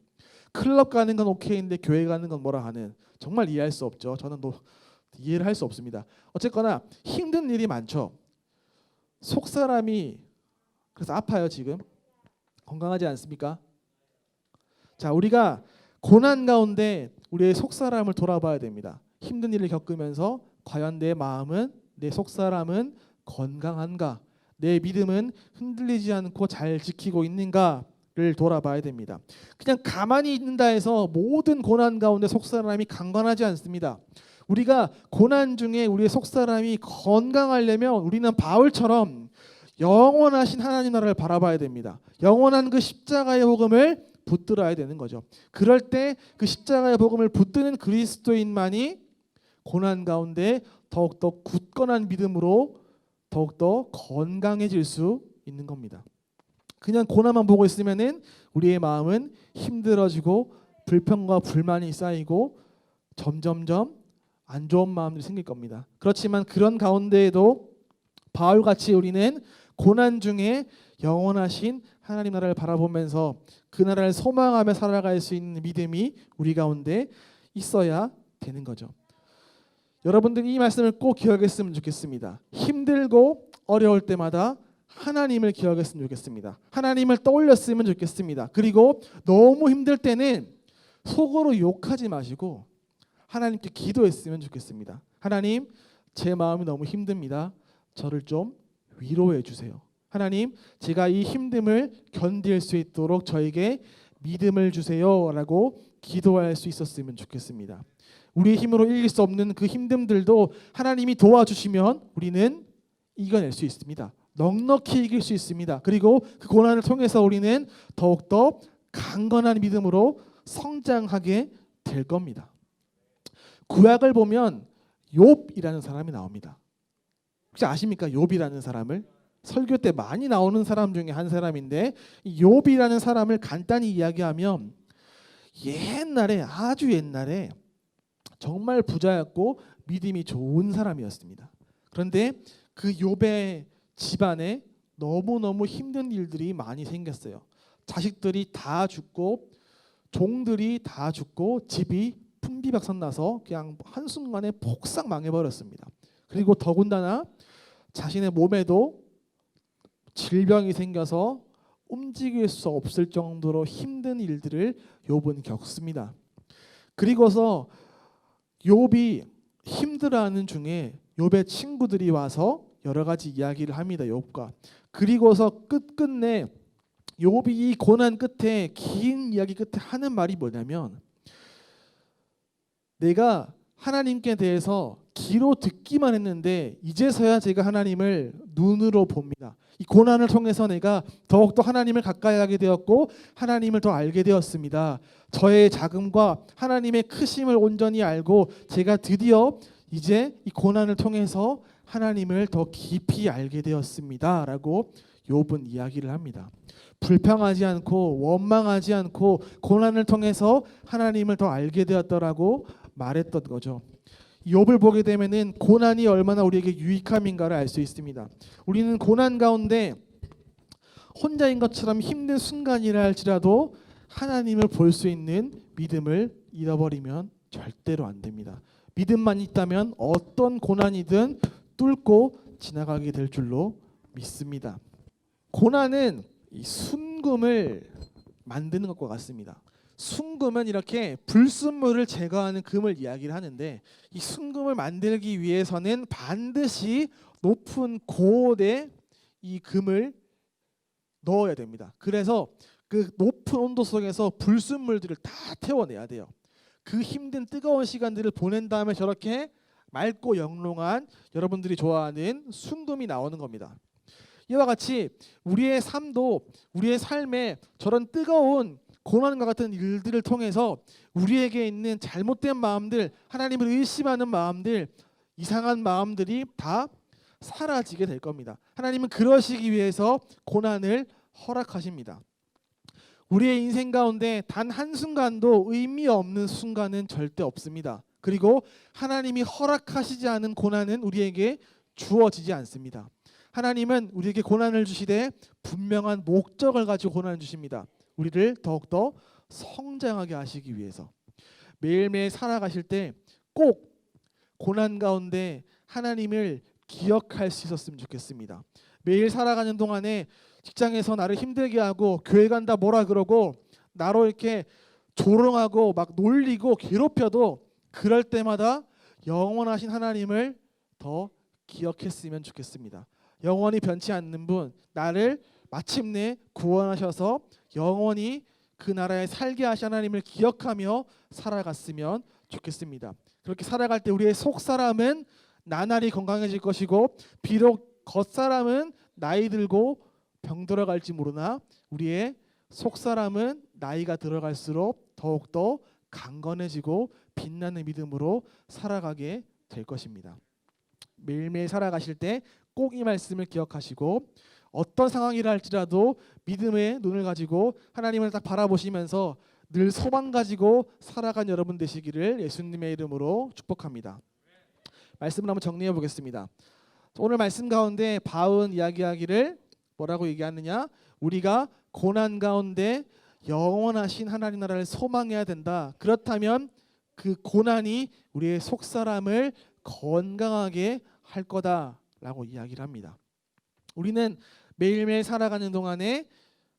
클럽 가는 건 오케이인데 교회 가는 건 뭐라 하는, 정말 이해할 수 없죠. 저는 이해를 할 수 없습니다. 어쨌거나 힘든 일이 많죠. 속사람이 그래서 아파요. 지금 건강하지 않습니까? 자, 우리가 고난 가운데 우리의 속사람을 돌아봐야 됩니다. 힘든 일을 겪으면서 과연 내 마음은, 내 속사람은 건강한가? 내 믿음은 흔들리지 않고 잘 지키고 있는가를 돌아봐야 됩니다. 그냥 가만히 있는다 해서 모든 고난 가운데 속사람이 강건하지 않습니다. 우리가 고난 중에 우리의 속사람이 건강하려면 우리는 바울처럼 영원하신 하나님 나라를 바라봐야 됩니다. 영원한 그 십자가의 복음을 붙들어야 되는 거죠. 그럴 때 그 십자가의 복음을 붙드는 그리스도인만이 고난 가운데 더욱더 굳건한 믿음으로 더욱더 건강해질 수 있는 겁니다. 그냥 고난만 보고 있으면은 우리의 마음은 힘들어지고 불평과 불만이 쌓이고 점점점 안 좋은 마음들이 생길 겁니다. 그렇지만 그런 가운데에도 바울같이 우리는 고난 중에 영원하신 하나님 나라를 바라보면서 그 나라를 소망하며 살아갈 수 있는 믿음이 우리 가운데 있어야 되는 거죠. 여러분들이 이 말씀을 꼭 기억했으면 좋겠습니다. 힘들고 어려울 때마다 하나님을 기억했으면 좋겠습니다. 하나님을 떠올렸으면 좋겠습니다. 그리고 너무 힘들 때는 속으로 욕하지 마시고 하나님께 기도했으면 좋겠습니다. 하나님, 제 마음이 너무 힘듭니다. 저를 좀 위로해 주세요. 하나님, 제가 이 힘듦을 견딜 수 있도록 저에게 믿음을 주세요라고 기도할 수 있었으면 좋겠습니다. 우리의 힘으로 이길 수 없는 그 힘듦들도 하나님이 도와주시면 우리는 이겨낼 수 있습니다. 넉넉히 이길 수 있습니다. 그리고 그 고난을 통해서 우리는 더욱더 강건한 믿음으로 성장하게 될 겁니다. 구약을 보면 욥이라는 사람이 나옵니다. 혹시 아십니까? 욥이라는 사람을? 설교 때 많이 나오는 사람 중에 한 사람인데, 이 욥이라는 사람을 간단히 이야기하면 옛날에, 아주 옛날에 정말 부자였고 믿음이 좋은 사람이었습니다. 그런데 그 욥의 집안에 너무너무 힘든 일들이 많이 생겼어요. 자식들이 다 죽고 종들이 다 죽고 집이 풍비박산 나서 그냥 한순간에 폭삭 망해버렸습니다. 그리고 더군다나 자신의 몸에도 질병이 생겨서 움직일 수 없을 정도로 힘든 일들을 욥은 겪습니다. 그리고서 욥이 힘들어하는 중에 욥의 친구들이 와서 여러 가지 이야기를 합니다. 욥과. 그리고서 끝끝내 욥이 이 고난 끝에, 긴 이야기 끝에 하는 말이 뭐냐면, 내가 하나님께 대해서 귀로 듣기만 했는데 이제서야 제가 하나님을 눈으로 봅니다. 이 고난을 통해서 내가 더욱더 하나님을 가까이 하게 되었고 하나님을 더 알게 되었습니다. 저의 작음과 하나님의 크심을 온전히 알고 제가 드디어 이제 이 고난을 통해서 하나님을 더 깊이 알게 되었습니다 라고 욥은 이야기를 합니다. 불평하지 않고 원망하지 않고 고난을 통해서 하나님을 더 알게 되었더라고 말했던 거죠. 욥을 보게 되면은 고난이 얼마나 우리에게 유익함인가를 알 수 있습니다. 우리는 고난 가운데 혼자인 것처럼 힘든 순간이라 할지라도 하나님을 볼 수 있는 믿음을 잃어버리면 절대로 안 됩니다. 믿음만 있다면 어떤 고난이든 뚫고 지나가게 될 줄로 믿습니다. 고난은 이 순금을 만드는 것과 같습니다. 순금은 이렇게 불순물을 제거하는 금을 이야기를 하는데, 이 순금을 만들기 위해서는 반드시 높은 고온에 이 금을 넣어야 됩니다. 그래서 그 높은 온도 속에서 불순물들을 다 태워내야 돼요. 그 힘든 뜨거운 시간들을 보낸 다음에 저렇게 맑고 영롱한 여러분들이 좋아하는 순금이 나오는 겁니다. 이와 같이 우리의 삶도, 우리의 삶에 저런 뜨거운 고난과 같은 일들을 통해서 우리에게 있는 잘못된 마음들, 하나님을 의심하는 마음들, 이상한 마음들이 다 사라지게 될 겁니다. 하나님은 그러시기 위해서 고난을 허락하십니다. 우리의 인생 가운데 단 한순간도 의미 없는 순간은 절대 없습니다. 그리고 하나님이 허락하시지 않은 고난은 우리에게 주어지지 않습니다. 하나님은 우리에게 고난을 주시되 분명한 목적을 가지고 고난을 주십니다. 우리를 더욱더 성장하게 하시기 위해서. 매일매일 살아가실 때 꼭 고난 가운데 하나님을 기억할 수 있었으면 좋겠습니다. 매일 살아가는 동안에 직장에서 나를 힘들게 하고 교회 간다 뭐라 그러고 나로 이렇게 조롱하고 막 놀리고 괴롭혀도 그럴 때마다 영원하신 하나님을 더 기억했으면 좋겠습니다. 영원히 변치 않는 분, 나를 마침내 구원하셔서 영원히 그 나라에 살게 하신 하나님을 기억하며 살아갔으면 좋겠습니다. 그렇게 살아갈 때 우리의 속사람은 나날이 건강해질 것이고, 비록 겉사람은 나이 들고 병들어 갈지 모르나 우리의 속사람은 나이가 들어갈수록 더욱더 강건해지고 빛나는 믿음으로 살아가게 될 것입니다. 매일매일 살아가실 때 꼭 이 말씀을 기억하시고, 어떤 상황이라 할지라도 믿음의 눈을 가지고 하나님을 딱 바라보시면서 늘 소망 가지고 살아간 여러분 되시기를 예수님의 이름으로 축복합니다. 말씀을 한번 정리해 보겠습니다. 오늘 말씀 가운데 바울은 이야기하기를 뭐라고 얘기하느냐? 우리가 고난 가운데 영원하신 하나님 나라를 소망해야 된다. 그렇다면 그 고난이 우리의 속사람을 건강하게 할 거다라고 이야기를 합니다. 우리는 매일매일 살아가는 동안에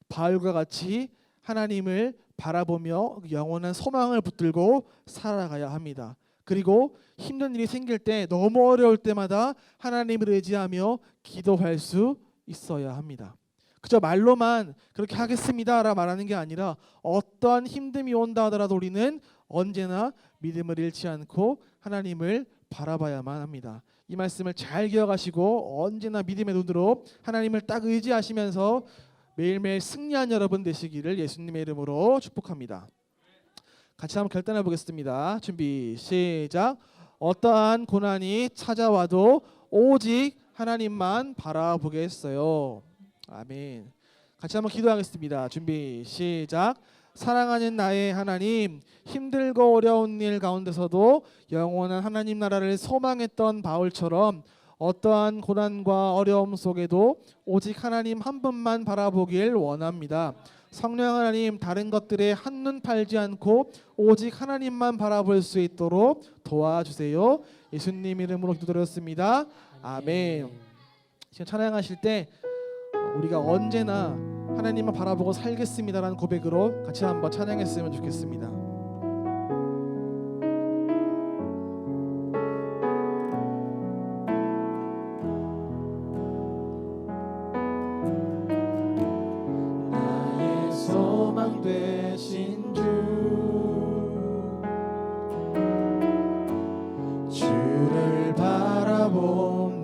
바울과 같이 하나님을 바라보며 영원한 소망을 붙들고 살아가야 합니다. 그리고 힘든 일이 생길 때 너무 어려울 때마다 하나님을 의지하며 기도할 수 있어야 합니다. 그저 말로만 그렇게 하겠습니다라 말하는 게 아니라 어떠한 힘듦이 온다 하더라도 우리는 언제나 믿음을 잃지 않고 하나님을 바라봐야만 합니다. 이 말씀을 잘 기억하시고 언제나 믿음의 눈으로 하나님을 딱 의지하시면서 매일매일 승리한 여러분 되시기를 예수님의 이름으로 축복합니다. 같이 한번 결단해 보겠습니다. 준비 시작. 어떠한 고난이 찾아와도 오직 하나님만 바라보겠어요. 아멘. 같이 한번 기도하겠습니다. 준비 시작. 사랑하는 나의 하나님, 힘들고 어려운 일 가운데서도 영원한 하나님 나라를 소망했던 바울처럼 어떠한 고난과 어려움 속에도 오직 하나님 한 분만 바라보길 원합니다. 성령 하나님, 다른 것들에 한눈 팔지 않고 오직 하나님만 바라볼 수 있도록 도와주세요. 예수님 이름으로 기도드렸습니다. 아멘. 지금 찬양하실 때 우리가 언제나 하나님만 바라보고 살겠습니다라는 고백으로 같이 한번 찬양했으면 좋겠습니다. 나의 소망 되신 주를 바라봅니다.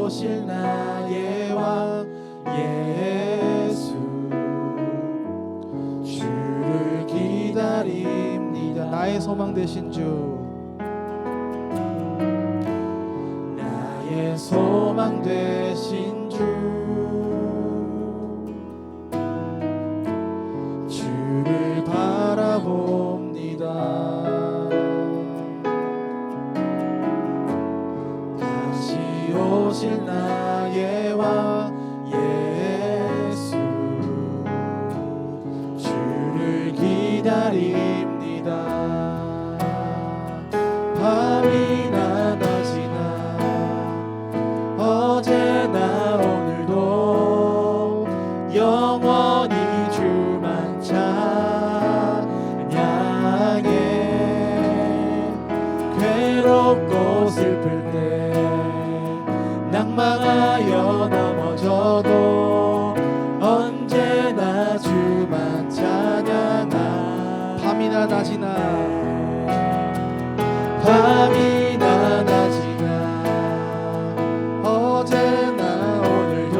오실 나의 왕 예수, 주를 기다립니다. 나의 소망 되신 주, 나의 소망 되신 주를 바라봅니다. 오실 나의 왕 예수, 주를 기다립니다. 밤이나 낮이나 어제나 오늘도 영원히 주만 찬양해. 괴롭고 슬플 때 낭망하여 넘어져도 언제나 주만 찬양하. 밤이나 낮이나 밤이나 낮이나 어제나 오늘도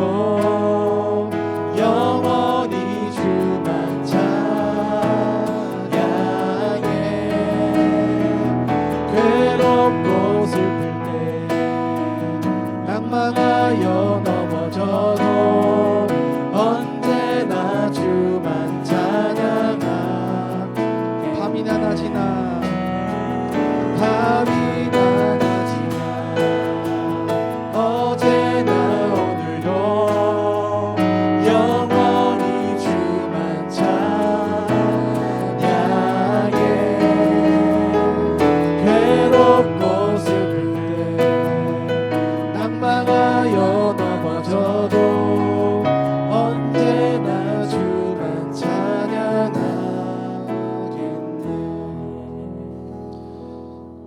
영원히 주만 찬양해. 괴롭고 슬플 낭망하여 넘어져도 언제나 주만 찬양하. 밤이나 낮이나 밤이나 낮이나 어제나 오늘도 영원히 주만 찬양해. 괴롭고 슬플 때 낭망하여 넘어져도 언제나 주만 찬양하겠네.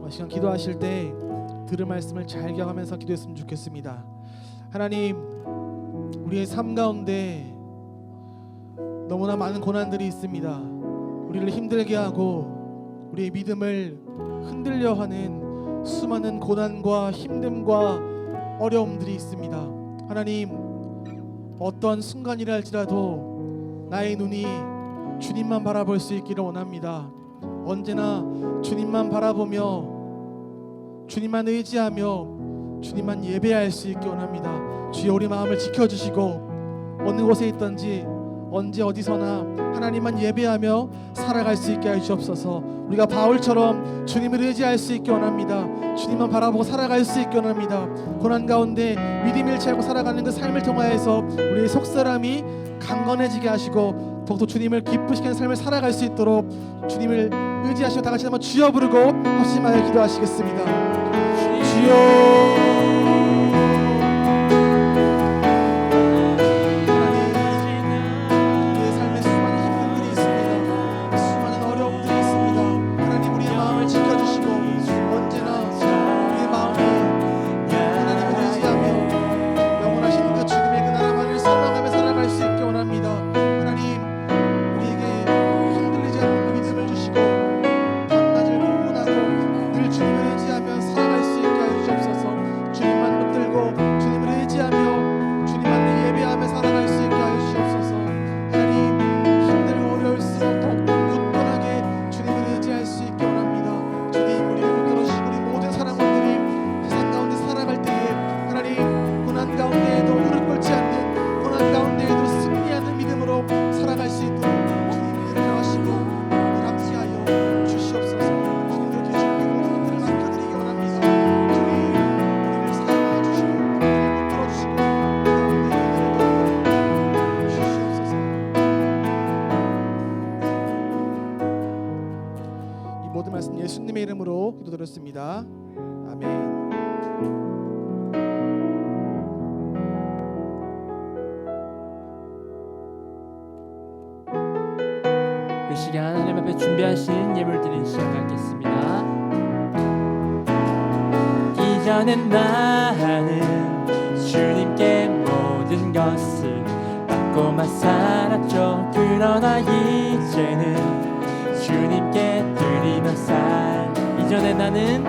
이 시간 기도하실 때 들은 말씀을 잘 기억하면서 기도했으면 좋겠습니다. 하나님, 우리의 삶 가운데 너무나 많은 고난들이 있습니다. 우리를 힘들게 하고 우리의 믿음을 흔들려 하는 수많은 고난과 힘듦과 어려움들이 있습니다. 하나님, 어떤 순간이라 할지라도 나의 눈이 주님만 바라볼 수 있기를 원합니다. 언제나 주님만 바라보며 주님만 의지하며 주님만 예배할 수 있기 원합니다. 주여, 우리 마음을 지켜주시고 어느 곳에 있든지 언제 어디서나 하나님만 예배하며 살아갈 수 있게 해주옵소서. 우리가 바울처럼 주님을 의지할 수 있게 원합니다. 주님만 바라보고 살아갈 수 있게 원합니다. 고난 가운데 믿음 잃지 않고 살아가는 그 삶을 통하여서 우리의 속사람이 강건해지게 하시고 더욱더 주님을 기쁘시게 하는 삶을 살아갈 수 있도록 주님을 의지하시고 다 같이 한번 주여 부르고 합심하여 기도하시겠습니다. 주여, 내 삶의 수많은 예수님의 이름으로 기도드렸습니다. 아멘. 이 시간 하나님 앞에 준비하신 예물드린 시간 갖겠습니다. 이전엔 나는 주님께 모든 것을 받고만 살았죠. 그러나 이제는 주님께 드리며 이전엔 나는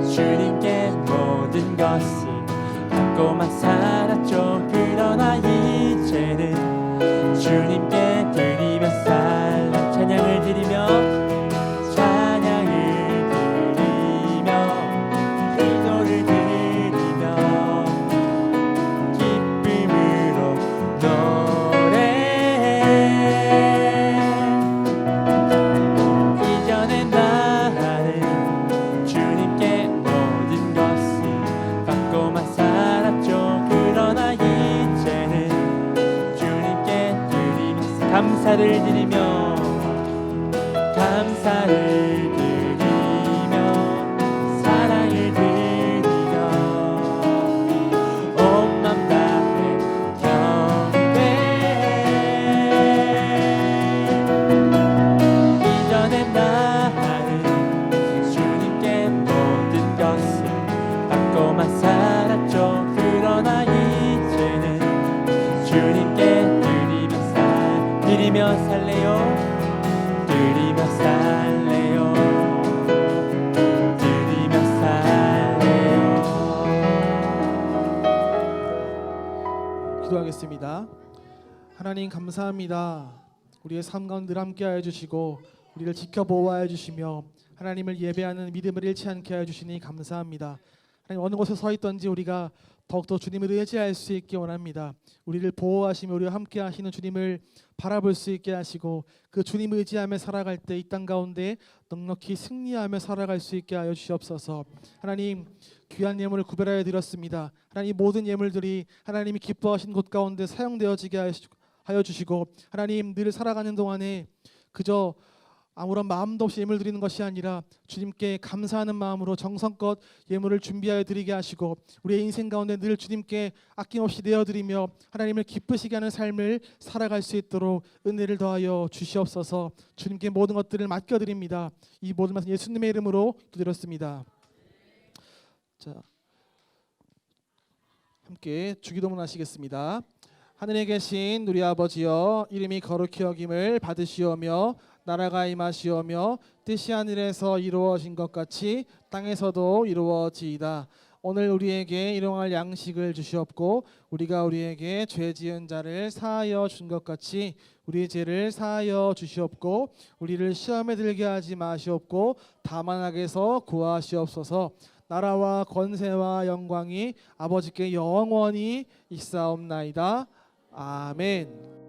주님께 모든 것을 받고만 살았죠. 그러나 이제는 주님께 드리며 살라. 찬양을 드리며 기도를 드리며 기쁨으로 노래해. 이전에 나는 주님께 모든 것을 받고만 살았죠. 그러나 이제는 주님께 드리며 감사를 드리며 사랑을 드리며 온 맘 다해 경배해. 이전에 나는 주님께 모든 것을 받고만 살았죠. 그러나 이제는 주님께 드리며 살래요. 드리며 살래요. 기도하겠습니다. 하나님 감사합니다. 우리의 삶 가운데 늘 함께하여 주시고 우리를 지켜보호하여 주시며 하나님을 예배하는 믿음을 잃지 않게 하여 주시니 감사합니다. 하나님 어느 곳에 서 있든지 우리가 더욱더 주님을 의지할 수 있게 원합니다. 우리를 보호하시며 우리와 함께 하시는 주님을 바라볼 수 있게 하시고 그 주님을 의지하며 살아갈 때 이 땅 가운데 넉넉히 승리하며 살아갈 수 있게 하여 주시옵소서. 하나님 귀한 예물을 구별하여 드렸습니다. 하나님 모든 예물들이 하나님이 기뻐하신 곳 가운데 사용되어지게 하여 주시고 하나님 늘 살아가는 동안에 그저 아무런 마음도 없이 예물 드리는 것이 아니라 주님께 감사하는 마음으로 정성껏 예물을 준비하여 드리게 하시고 우리의 인생 가운데 늘 주님께 아낌없이 내어드리며 하나님을 기쁘시게 하는 삶을 살아갈 수 있도록 은혜를 더하여 주시옵소서. 주님께 모든 것들을 맡겨드립니다. 이 모든 말씀 예수님의 이름으로 기도드렸습니다. 자, 함께 주기도문 하시겠습니다. 하늘에 계신 우리 아버지여, 이름이 거룩히 여김을 받으시오며 나라가 임하시오며 뜻이 하늘에서 이루어진 것 같이 땅에서도 이루어지이다. 오늘 우리에게 일용할 양식을 주시옵고 우리가 우리에게 죄 지은 자를 사하여 준 것 같이 우리의 죄를 사하여 주시옵고 우리를 시험에 들게 하지 마시옵고 다만 악에서 구하시옵소서. 나라와 권세와 영광이 아버지께 영원히 있사옵나이다. 아멘.